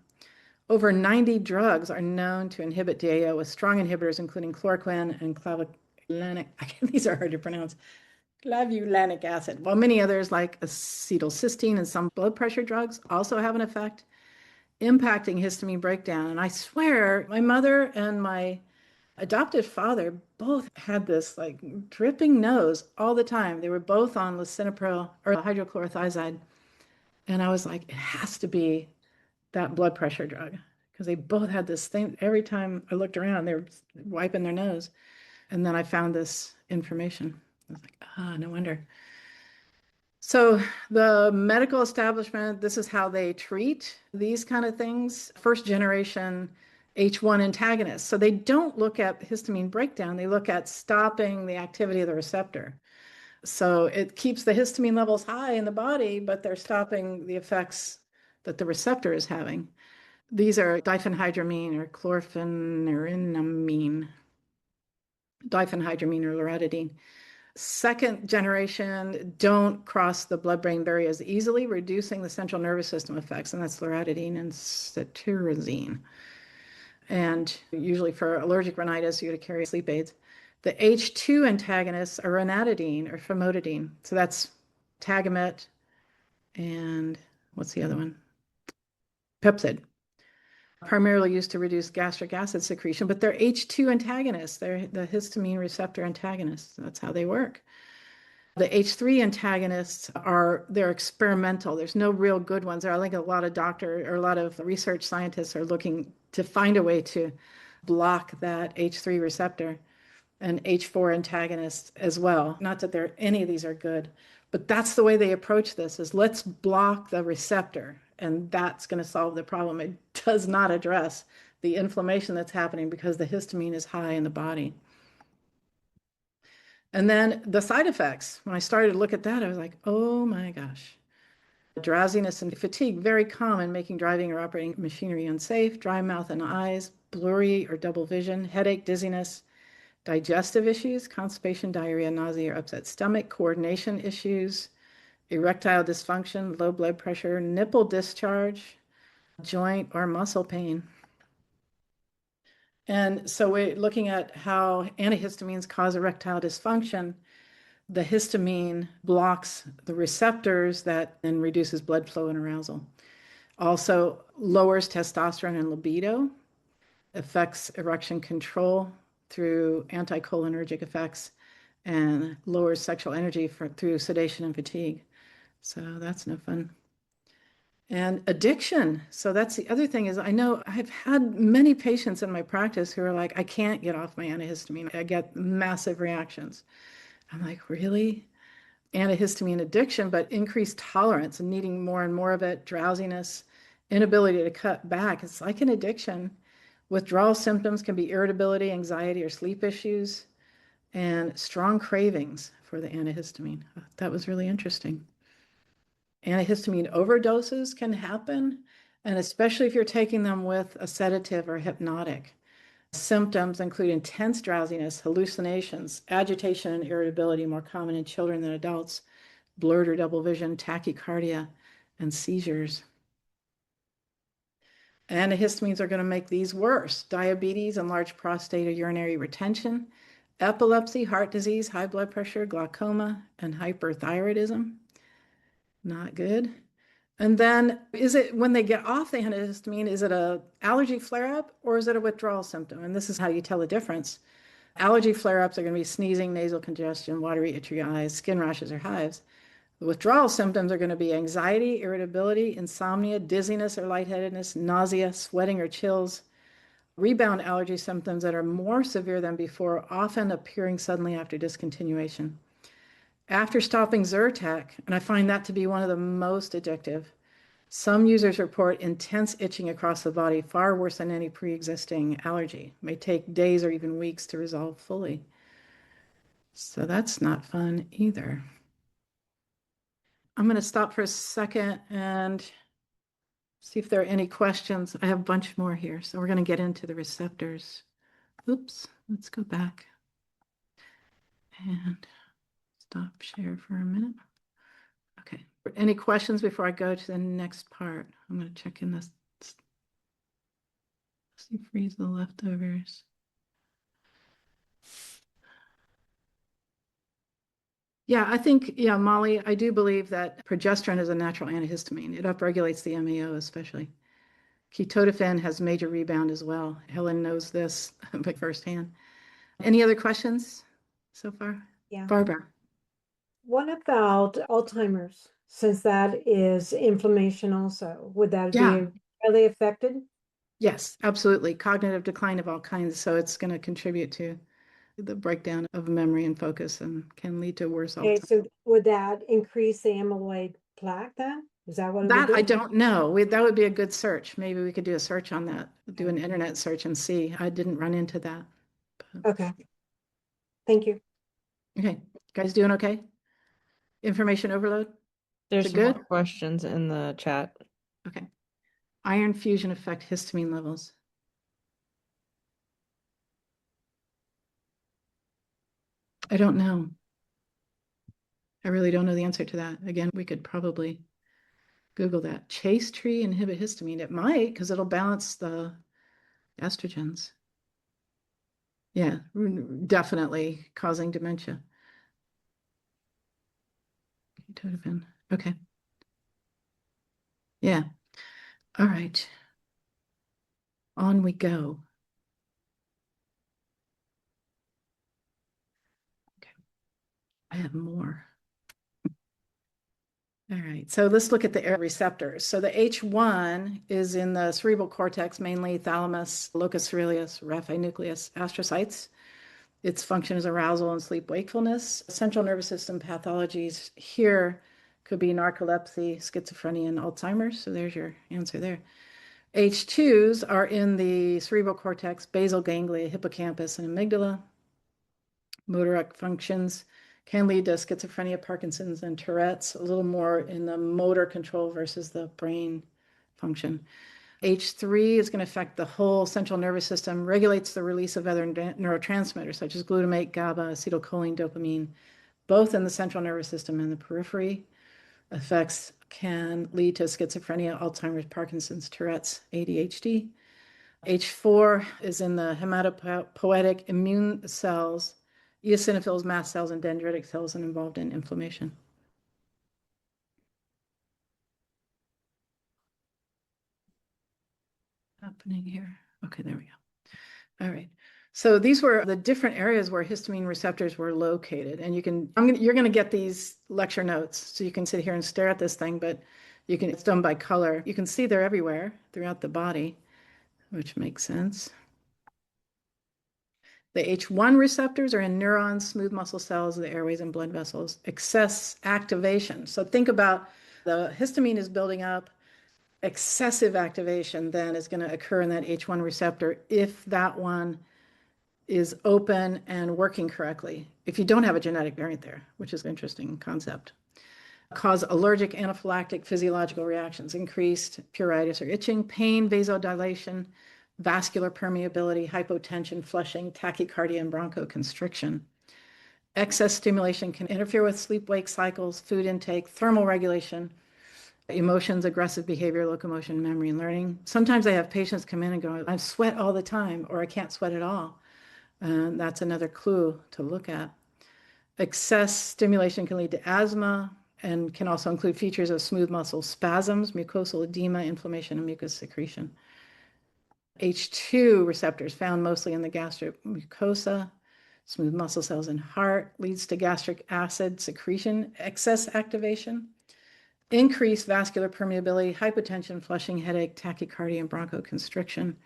Over 90 drugs are known to inhibit DAO with strong inhibitors, including chloroquine and clavulanic. These are hard to pronounce. Clavulanic acid, while many others like acetylcysteine and some blood pressure drugs also have an effect, impacting histamine breakdown. And I swear, my mother and my adopted father both had this like dripping nose all the time. They were both on lisinopril or hydrochlorothiazide. And I was like, it has to be that blood pressure drug because they both had this thing. Every time I looked around, they were wiping their nose. And then I found this information. I was like, no wonder. So the medical establishment, this is how they treat these kind of things. First generation H1 antagonists. So they don't look at histamine breakdown. They look at stopping the activity of the receptor. So it keeps the histamine levels high in the body, but they're stopping the effects that the receptor is having. These are diphenhydramine or chlorpheniramine, diphenhydramine or loratadine. Second generation don't cross the blood-brain barrier as easily, reducing the central nervous system effects, and that's loratadine and cetirizine. And usually for allergic rhinitis, you got to carry sleep aids. The H2 antagonists are ranitidine or famotidine. So that's Tagamet and what's the other one? Pepsid. Primarily used to reduce gastric acid secretion, but they're H2 antagonists. They're the histamine receptor antagonists. That's how they work. The H3 antagonists they're experimental. There's no real good ones. I think a lot of research scientists are looking to find a way to block that H3 receptor and H4 antagonists as well. Not that any of these are good, but that's the way they approach this is let's block the receptor and that's going to solve the problem. It does not address the inflammation that's happening because the histamine is high in the body. And then the side effects, when I started to look at that, I was like, oh my gosh. Drowsiness and fatigue, very common, making driving or operating machinery unsafe. Dry mouth and eyes, blurry or double vision, headache, dizziness, digestive issues, constipation, diarrhea, nausea, or upset stomach, coordination issues, erectile dysfunction, low blood pressure, nipple discharge, joint or muscle pain. And so we're looking at how antihistamines cause erectile dysfunction. The histamine blocks the receptors that then reduces blood flow and arousal. Also lowers testosterone and libido, affects erection control through anticholinergic effects, and lowers sexual energy through sedation and fatigue. So that's no fun. And addiction. So that's the other thing is I know I've had many patients in my practice who are like, I can't get off my antihistamine. I get massive reactions. I'm like, really? Antihistamine addiction, but increased tolerance and needing more and more of it, drowsiness, inability to cut back. It's like an addiction. Withdrawal symptoms can be irritability, anxiety, or sleep issues, and strong cravings for the antihistamine. That was really interesting. Antihistamine overdoses can happen, and especially if you're taking them with a sedative or hypnotic. Symptoms include intense drowsiness, hallucinations, agitation, and irritability, more common in children than adults, blurred or double vision, tachycardia, and seizures. Antihistamines are going to make these worse. Diabetes, enlarged prostate or urinary retention, epilepsy, heart disease, high blood pressure, glaucoma, and hyperthyroidism. Not good. And then is it when they get off the antihistamine, is it an allergy flare-up or is it a withdrawal symptom? And this is how you tell the difference. Allergy flare-ups are going to be sneezing, nasal congestion, watery, itchy eyes, skin rashes, or hives. The withdrawal symptoms are going to be anxiety, irritability, insomnia, dizziness or lightheadedness, nausea, sweating or chills, rebound allergy symptoms that are more severe than before, often appearing suddenly after discontinuation. After stopping Zyrtec, and I find that to be one of the most addictive, some users report intense itching across the body, far worse than any pre-existing allergy. It may take days or even weeks to resolve fully. So that's not fun either. I'm going to stop for a second and see if there are any questions. I have a bunch more here, so we're going to get into the receptors. Oops, let's go back and stop share for a minute. Okay, any questions before I go to the next part? I'm going to check in this. See, freeze the leftovers. Yeah, I think, yeah, Molly, I do believe that progesterone is a natural antihistamine. It upregulates the MAO especially. Ketotifen has major rebound as well. Helen knows this by firsthand. Any other questions so far? Yeah. Barbara. What about Alzheimer's? Since that is inflammation also, would that Yeah. be really affected? Yes, absolutely. Cognitive decline of all kinds. So it's going to contribute to the breakdown of memory and focus and can lead to worse Okay, Alzheimer's. so would that increase the amyloid plaque then? Is that what it would That I do? don't know. That would be a good search. Maybe we could do a search on that, do an internet search and see. I didn't run into that. But... Okay. Thank you. Okay. Guys doing okay? Information overload? There's good? more questions in the chat. Okay. Iron fusion affect histamine levels. I don't know. I really don't know the answer to that. Again, we could probably Google that. Chase tree inhibit histamine. It might, because it'll balance the estrogens. Yeah, definitely causing dementia. Ketotifen. Okay. Yeah. All right. On we go. Okay. I have more. All right, so let's look at the receptors. So the H1 is in the cerebral cortex, mainly thalamus, locus coeruleus, raphe nucleus, astrocytes. Its function is arousal and sleep wakefulness. Central nervous system pathologies here could be narcolepsy, schizophrenia, and Alzheimer's. So there's your answer there. H2s are in the cerebral cortex, basal ganglia, hippocampus, and amygdala. Motor functions can lead to schizophrenia, Parkinson's, and Tourette's, a little more in the motor control versus the brain function. H3 is going to affect the whole central nervous system, regulates the release of other neurotransmitters such as glutamate, GABA, acetylcholine, dopamine, both in the central nervous system and the periphery. Effects can lead to schizophrenia, Alzheimer's, Parkinson's, Tourette's, ADHD. H4 is in the hematopoietic immune cells, eosinophils, mast cells, and dendritic cells, and involved in inflammation. Happening here. Okay, there we go. All right. So these were the different areas where histamine receptors were located. And you're going to get these lecture notes. So you can sit here and stare at this thing, but it's done by color. You can see they're everywhere throughout the body, which makes sense. The H1 receptors are in neurons, smooth muscle cells, the airways, and blood vessels. Excess activation. So think about the histamine is building up. Excessive activation then is going to occur in that H1 receptor if that one is open and working correctly. If you don't have a genetic variant there, which is an interesting concept. Cause allergic, anaphylactic physiological reactions, increased pruritus or itching, pain, vasodilation, vascular permeability, hypotension, flushing, tachycardia, and bronchoconstriction. Excess stimulation can interfere with sleep-wake cycles, food intake, thermal regulation, emotions, aggressive behavior, locomotion, memory, and learning. Sometimes I have patients come in and go, I sweat all the time, or I can't sweat at all. And that's another clue to look at. Excess stimulation can lead to asthma and can also include features of smooth muscle spasms, mucosal edema, inflammation, and mucus secretion. H2 receptors found mostly in the gastric mucosa, smooth muscle cells in heart, leads to gastric acid secretion, excess activation, increased vascular permeability, hypotension, flushing, headache, tachycardia, and bronchoconstriction.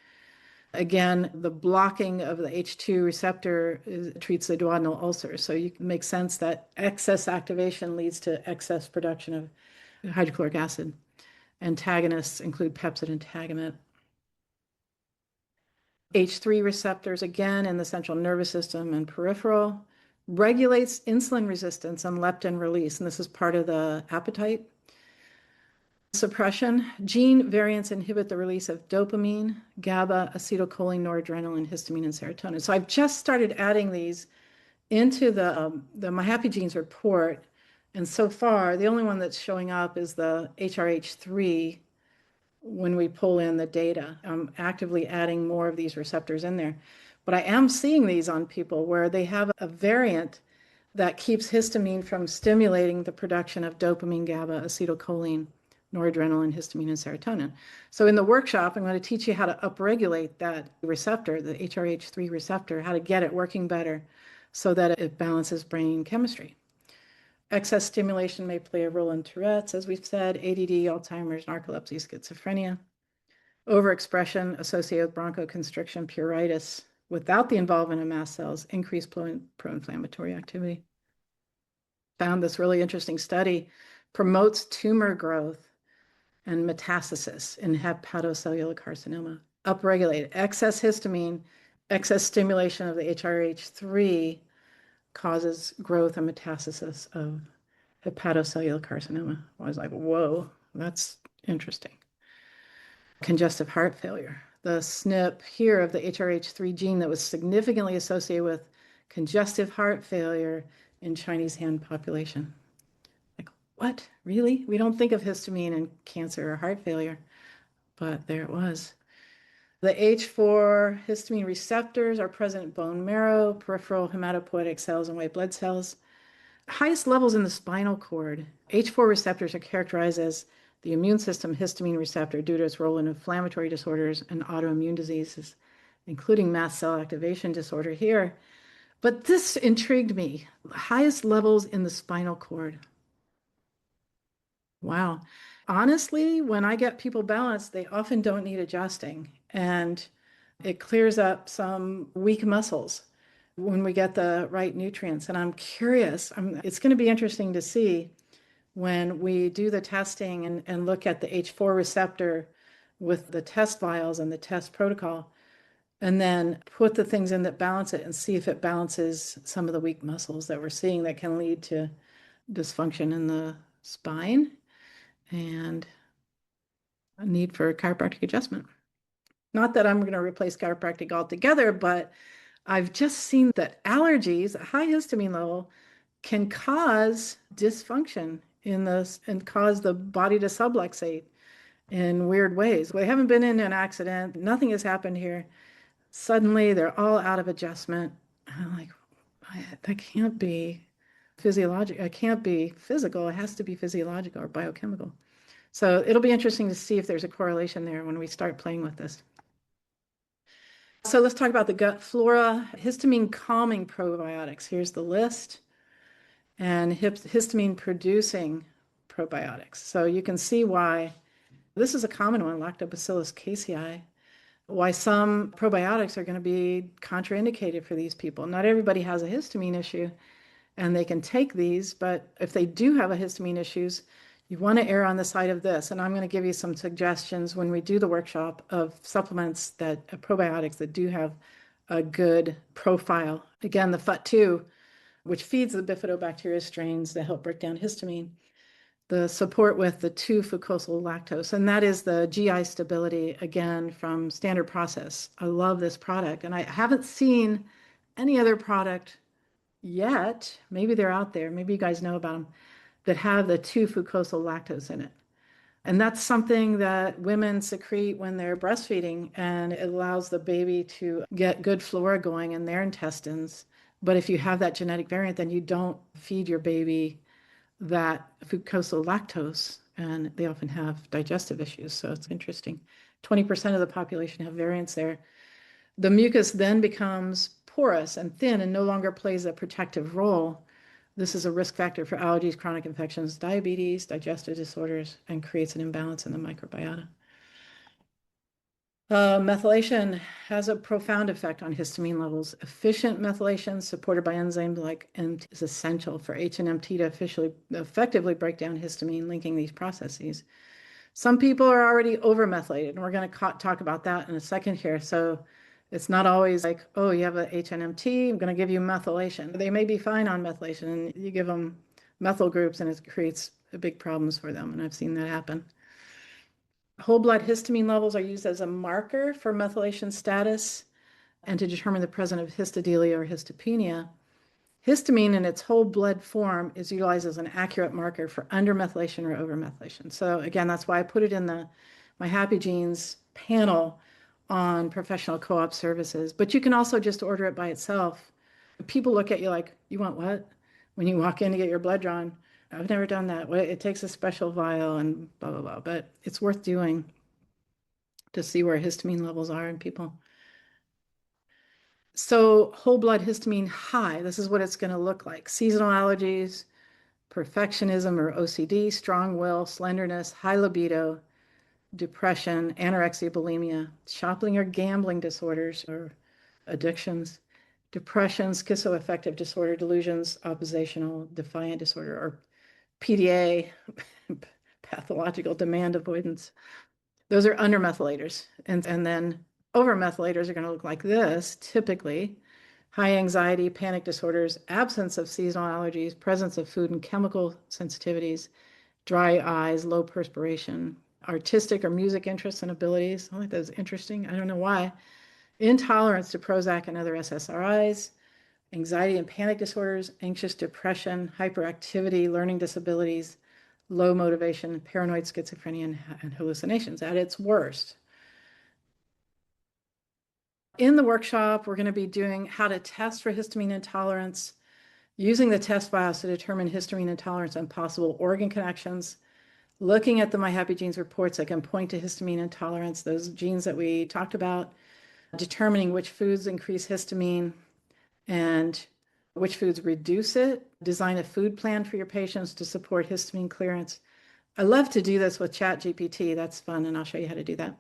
Again, the blocking of the H2 receptor treats the duodenal ulcer. So you can make sense that excess activation leads to excess production of hydrochloric acid. Antagonists include pepsid and Tagamet. H3 receptors, again, in the central nervous system and peripheral, regulates insulin resistance and leptin release. And this is part of the appetite suppression. Gene variants inhibit the release of dopamine, GABA, acetylcholine, noradrenaline, histamine, and serotonin. So I've just started adding these into the MyHappyGenes report. And so far, the only one that's showing up is the HRH3 when we pull in the data. I'm actively adding more of these receptors in there. But I am seeing these on people where they have a variant that keeps histamine from stimulating the production of dopamine, GABA, acetylcholine, noradrenaline, histamine, and serotonin. So in the workshop, I'm going to teach you how to upregulate that receptor, the HRH3 receptor, how to get it working better so that it balances brain chemistry. Excess stimulation may play a role in Tourette's, as we've said, ADD, Alzheimer's, narcolepsy, schizophrenia. Overexpression associated with bronchoconstriction, pruritus, without the involvement of mast cells, increased pro-inflammatory activity. Found this really interesting study promotes tumor growth and metastasis in hepatocellular carcinoma. Upregulated excess histamine, excess stimulation of the HRH3 causes growth and metastasis of hepatocellular carcinoma. I was like, whoa, that's interesting. Congestive heart failure. The SNP here of the HRH3 gene that was significantly associated with congestive heart failure in Chinese Han population. Like, what? Really? We don't think of histamine in cancer or heart failure, but there it was. The H4 histamine receptors are present in bone marrow, peripheral hematopoietic cells, and white blood cells. Highest levels in the spinal cord. H4 receptors are characterized as the immune system histamine receptor due to its role in inflammatory disorders and autoimmune diseases, including mast cell activation disorder here. But this intrigued me. Highest levels in the spinal cord. Wow. Honestly, when I get people balanced, they often don't need adjusting, and it clears up some weak muscles when we get the right nutrients. And I'm curious, it's going to be interesting to see when we do the testing and look at the H4 receptor with the test vials and the test protocol. and then put the things in that balance it and see if it balances some of the weak muscles that we're seeing that can lead to dysfunction in the spine and a need for chiropractic adjustment. Not that I'm going to replace chiropractic altogether, but I've just seen that allergies, a high histamine level, can cause dysfunction in this and cause the body to subluxate in weird ways. We haven't been in an accident, nothing has happened here. Suddenly they're all out of adjustment. I'm like, that can't be physiological. It can't be physical. It has to be physiological or biochemical. So it'll be interesting to see if there's a correlation there when we start playing with this. So let's talk about the gut flora. Histamine calming probiotics. Here's the list. And histamine producing probiotics. So you can see why this is a common one, Lactobacillus casei, why some probiotics are going to be contraindicated for these people. Not everybody has a histamine issue and they can take these, but if they do have a histamine issues, you want to err on the side of this. And I'm going to give you some suggestions when we do the workshop of supplements that probiotics that do have a good profile. Again, the FUT2, which feeds the bifidobacteria strains that help break down histamine, the support with the 2-fucosyl lactose, and that is the GI stability, again, from Standard Process. I love this product, and I haven't seen any other product yet, maybe they're out there, maybe you guys know about them, that have the 2-fucosyl lactose in it. And that's something that women secrete when they're breastfeeding, and it allows the baby to get good flora going in their intestines. But if you have that genetic variant, then you don't feed your baby that fucosyl lactose, and they often have digestive issues. So it's interesting. 20% of the population have variants there. The mucus then becomes porous and thin and no longer plays a protective role. This is a risk factor for allergies, chronic infections, diabetes, digestive disorders, and creates an imbalance in the microbiota. Methylation has a profound effect on histamine levels. Efficient methylation supported by enzymes like MT is essential for H&MT to effectively break down histamine, linking these processes. Some people are already over-methylated, and we're going to talk about that in a second here. So it's not always like, oh, you have a HNMT, I'm going to give you methylation. They may be fine on methylation, and you give them methyl groups, and it creates big problems for them, and I've seen that happen. Whole blood histamine levels are used as a marker for methylation status and to determine the presence of histodelia or histopenia. Histamine in its whole blood form is utilized as an accurate marker for undermethylation or overmethylation. So again, that's why I put it in the MyHappyGenes panel on professional co-op services. But you can also just order it by itself. People look at you like, you want what? When you walk in to get your blood drawn. I've never done that. It takes a special vial and blah, blah, blah. But it's worth doing to see where histamine levels are in people. So whole blood histamine high, this is what it's going to look like. Seasonal allergies, perfectionism or OCD, strong will, slenderness, high libido, depression, anorexia, bulimia, shopping or gambling disorders or addictions, depression, schizoaffective disorder, delusions, oppositional defiant disorder, or PDA, pathological demand avoidance. Those are undermethylators. And then overmethylators are going to look like this, typically. High anxiety, panic disorders, absence of seasonal allergies, presence of food and chemical sensitivities, dry eyes, low perspiration, artistic or music interests and abilities. I think that's interesting. I don't know why. Intolerance to Prozac and other SSRIs, anxiety and panic disorders, anxious depression, hyperactivity, learning disabilities, low motivation, paranoid schizophrenia, and hallucinations at its worst. In the workshop, we're going to be doing how to test for histamine intolerance, using the test files to determine histamine intolerance and possible organ connections, looking at the MyHappyGenes reports that can point to histamine intolerance, those genes that we talked about, determining which foods increase histamine and which foods reduce it, design a food plan for your patients to support histamine clearance. I love to do this with ChatGPT. That's fun, and I'll show you how to do that.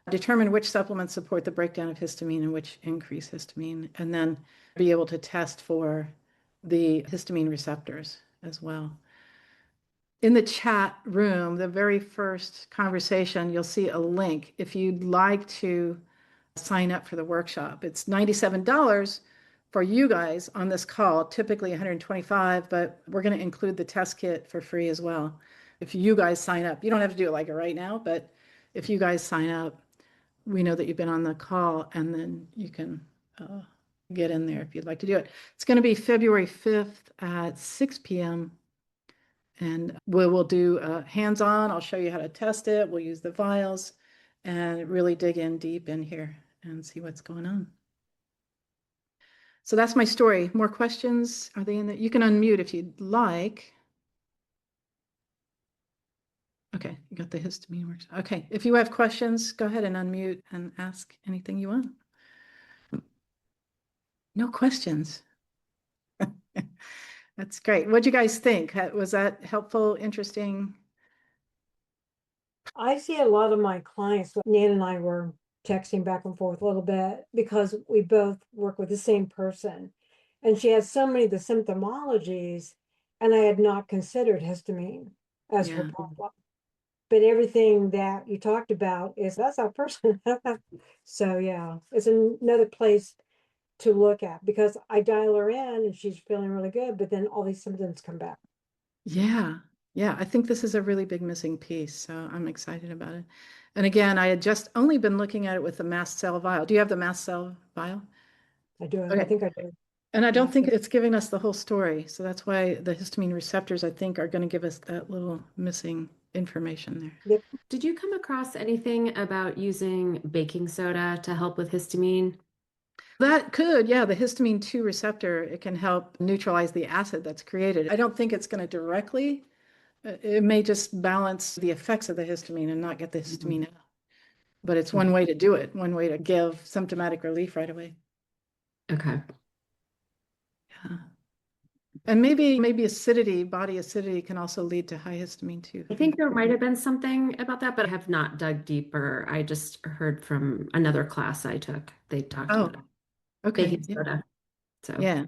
Determine which supplements support the breakdown of histamine and which increase histamine, and then be able to test for the histamine receptors as well. In the chat room, the very first conversation, you'll see a link. If you'd like to sign up for the workshop. It's $97 for you guys on this call, typically 125, but we're going to include the test kit for free as well. If you guys sign up, you don't have to do it like right now, but if you guys sign up, we know that you've been on the call, and then you can get in there if you'd like to do it. It's going to be February 5th at 6 p.m. And we'll do hands-on. I'll show you how to test it. We'll use the vials and really dig in deep in here and see what's going on. So that's my story. More questions? Are they in there? You can unmute if you'd like. Okay, you got the histamine works. Okay, if you have questions, go ahead and unmute and ask anything you want. No questions. That's great. What'd you guys think? Was that helpful, interesting? I see a lot of my clients, Nan and I were texting back and forth a little bit because we both work with the same person. And she has so many of the symptomologies, and I had not considered histamine as her Yeah. problem. But everything that you talked about that's our person. So yeah, it's another place to look at because I dial her in and she's feeling really good, but then all these symptoms come back. Yeah. Yeah. I think this is a really big missing piece. So I'm excited about it. And again, I had just only been looking at it with the mast cell vial. Do you have the mast cell vial? I do. I Okay. think I do. And I don't Mast think cell. it's giving us the whole story. So that's why the histamine receptors, I think, are going to give us that little missing information there. Yep. Did you come across anything about using baking soda to help with histamine? That could, yeah, the histamine 2 receptor, it can help neutralize the acid that's created. I don't think it's going to directly, it may just balance the effects of the histamine and not get the histamine out. But it's one way to do it, one way to give symptomatic relief right away. Okay. Yeah. And maybe acidity, body acidity can also lead to high histamine too. I think there might have been something about that, but I have not dug deeper. I just heard from another class I took. They talked Oh, about okay. baking Yeah. soda. So Yeah.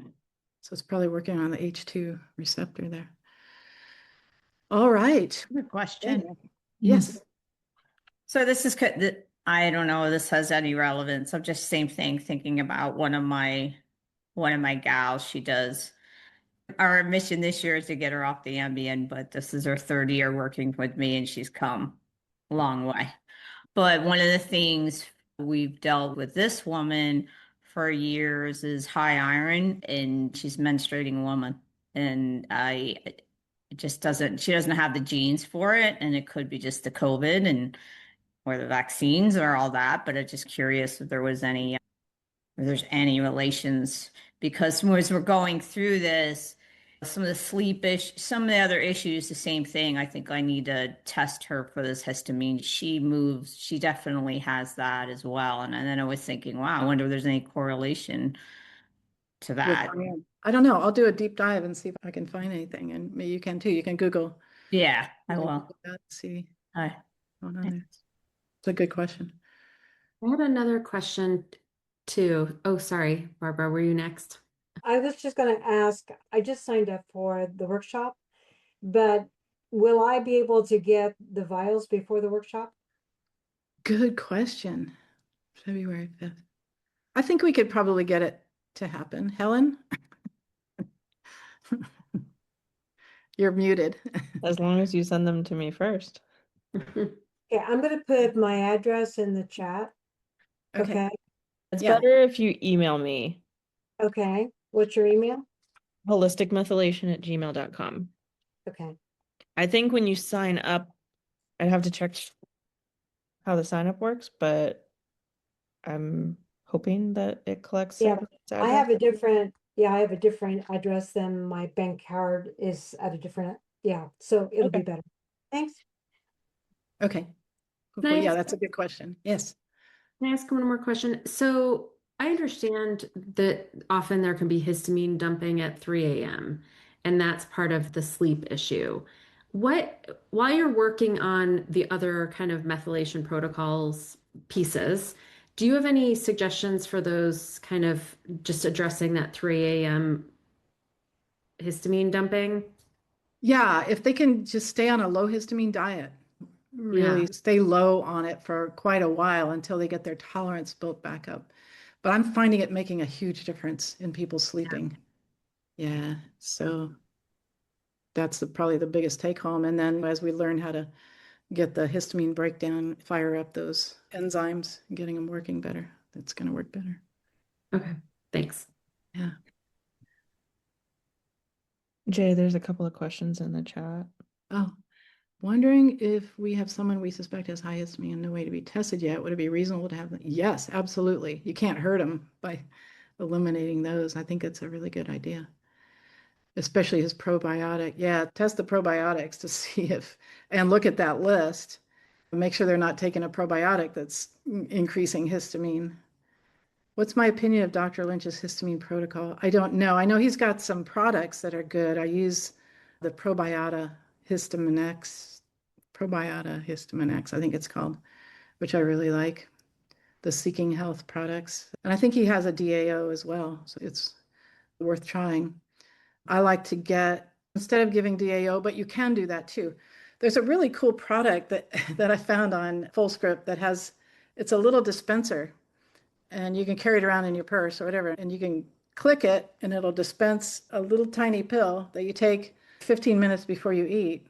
So it's probably working on the H2 receptor there. All right. Good question. Yes. So this is I don't know if this has any relevance. I'm just same thing thinking about one of my gals. She does. Our mission this year is to get her off the Ambien, but this is her third year working with me, and she's come a long way. But one of the things we've dealt with this woman for years is high iron, and she's a menstruating woman, and it just doesn't. She doesn't have the genes for it, and it could be just the COVID and or the vaccines or all that. But I'm just curious if there's any relations because as we're going through this, some of the some of the other issues, the same thing. I think I need to test her for this histamine. She definitely has that as well. And then I was thinking, wow, I wonder if there's any correlation to that. I don't know. I'll do a deep dive and see if I can find anything. And maybe you can too. You can Google. Yeah, I will. See Hi. what's going on there. It's a good question. I had another question too. Oh, sorry, Barbara, were you next? I was just going to ask, I just signed up for the workshop, but will I be able to get the vials before the workshop? Good question. February 5th. I think we could probably get it to happen. Helen? You're muted. As long as you send them to me first. Okay, I'm going to put my address in the chat. Okay. It's Yeah. better if you email me. Okay. What's your email? holisticmethylation@gmail.com. Okay. I think when you sign up, I'd have to check how the sign up works, but I'm hoping that it collects Yeah, everyone's I have a address. different address than my bank card is at a different, so it'll be better. Thanks. Okay. Nice. Yeah, that's a good question. Yes. Can I ask one more question? So I understand that often there can be histamine dumping at 3 a.m., and that's part of the sleep issue. While you're working on the other kind of methylation protocols pieces, do you have any suggestions for those kind of just addressing that 3 a.m. histamine dumping? Yeah, if they can just stay on a low histamine diet, really stay low on it for quite a while until they get their tolerance built back up. But I'm finding it making a huge difference in people sleeping. Yeah, so that's probably the biggest take home. And then as we learn how to get the histamine breakdown, fire up those enzymes, getting them working better, that's going to work better. Okay, thanks. Yeah. Jay, there's a couple of questions in the chat. Oh, wondering if we have someone we suspect has high histamine and no way to be tested yet. Would it be reasonable to have them? Yes, absolutely. You can't hurt them by eliminating those. I think it's a really good idea, especially his probiotic. Yeah, test the probiotics to see if, and look at that list. Make sure they're not taking a probiotic that's increasing histamine. What's my opinion of Dr. Lynch's histamine protocol? I don't know. I know he's got some products that are good. I use the Probiota Histamine X, Probiota Histamine X, I think it's called, which I really like. The Seeking Health products. And I think he has a DAO as well, so it's worth trying. I like to get, instead of giving DAO, but you can do that too. There's a really cool product that I found on FullScript that has, it's a little dispenser and you can carry it around in your purse or whatever, and you can click it and it'll dispense a little tiny pill that you take 15 minutes before you eat.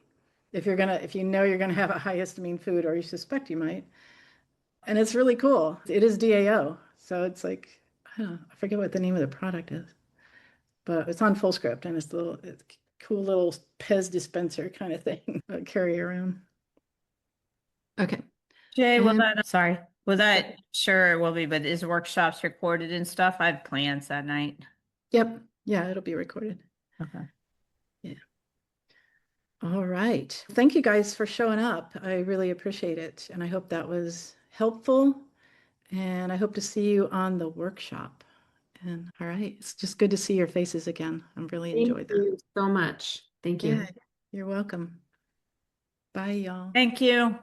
If you know you're gonna have a high histamine food or you suspect you might. And it's really cool. It is DAO. So it's like, I don't know, I forget what the name of the product is, but it's on FullScript and it's a cool little Pez dispenser kind of thing to carry around. Okay. Jay, And sure it will be, but is workshops recorded and stuff? I have plans that night. yep. Yeah, it'll be recorded. Okay. Yeah. All right. Thank you guys for showing up. I really appreciate it. And I hope that was helpful. And I hope to see you on the workshop. And all right, it's just good to see your faces again. I've really enjoyed Thank that. you so much. Thank you. Yeah, you're welcome. Bye, y'all. Thank you.